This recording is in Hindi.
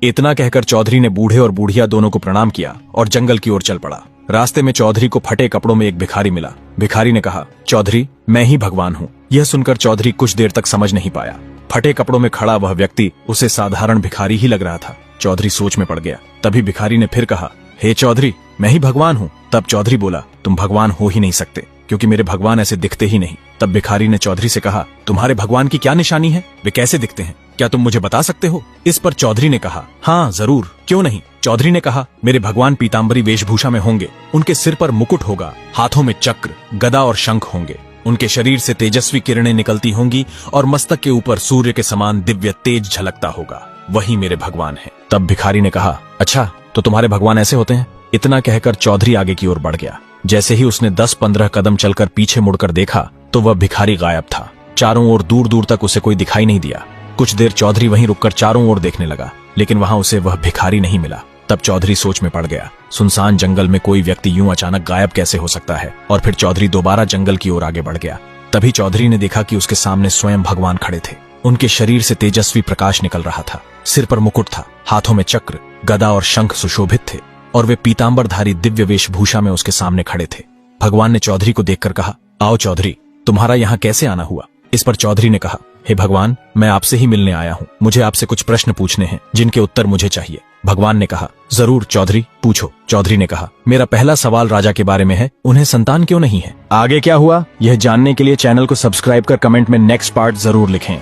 इतना कहकर चौधरी ने बूढ़े और बूढ़िया दोनों को प्रणाम किया और जंगल की ओर चल पड़ा। रास्ते में चौधरी को फटे कपड़ों में एक भिखारी मिला। भिखारी ने कहा, चौधरी, मैं ही भगवान हूँ। यह सुनकर चौधरी कुछ देर तक समझ नहीं पाया। फटे कपड़ों में खड़ा वह व्यक्ति उसे साधारण भिखारी ही लग रहा था। चौधरी सोच में पड़ गया। तभी भिखारी ने फिर कहा, हे चौधरी, मैं ही भगवान हूँ। तब चौधरी बोला, तुम भगवान हो ही नहीं सकते, क्योंकि मेरे भगवान ऐसे दिखते ही नहीं। तब भिखारी ने चौधरी से कहा, तुम्हारे भगवान की क्या निशानी है? वे कैसे दिखते हैं? क्या तुम मुझे बता सकते हो? इस पर चौधरी ने कहा, हाँ जरूर, क्यों नहीं। चौधरी ने कहा, मेरे भगवान पीताम्बरी वेशभूषा में होंगे। उनके सिर पर मुकुट होगा, हाथों में चक्र, गदा और शंख होंगे। उनके शरीर से तेजस्वी किरणें निकलती होंगी और मस्तक के ऊपर सूर्य के समान दिव्य तेज झलकता होगा। वही मेरे भगवान है। तब भिखारी ने कहा, अच्छा, तो तुम्हारे भगवान ऐसे होते हैं? इतना कहकर चौधरी आगे की ओर बढ़ गया। जैसे ही उसने 10-15 कदम चलकर पीछे मुड़कर देखा तो वह भिखारी गायब था। चारों ओर दूर दूर तक उसे कोई दिखाई नहीं दिया। कुछ देर चौधरी वहीं रुककर चारों ओर देखने लगा, लेकिन वहां उसे वह भिखारी नहीं मिला। तब चौधरी सोच में पड़ गया, सुनसान जंगल में कोई व्यक्ति यूं अचानक गायब कैसे हो सकता है। और फिर चौधरी दोबारा जंगल की ओर आगे बढ़ गया। तभी चौधरी ने देखा कि उसके सामने स्वयं भगवान खड़े थे। उनके शरीर से तेजस्वी प्रकाश निकल रहा था। सिर पर मुकुट था, हाथों में चक्र, गदा और शंख सुशोभित थे और वे पीताम्बरधारी दिव्य वेशभूषा में उसके सामने खड़े थे। भगवान ने चौधरी को देखकर कहा, आओ चौधरी, तुम्हारा यहाँ कैसे आना हुआ? इस पर चौधरी ने कहा, हे भगवान, मैं आपसे ही मिलने आया हूँ। मुझे आपसे कुछ प्रश्न पूछने हैं जिनके उत्तर मुझे चाहिए। भगवान ने कहा, जरूर चौधरी, पूछो। चौधरी ने कहा, मेरा पहला सवाल राजा के बारे में है, उन्हें संतान क्यों नहीं है? आगे क्या हुआ, यह जानने के लिए चैनल को सब्सक्राइब कर कमेंट में नेक्स्ट पार्ट जरूर लिखें।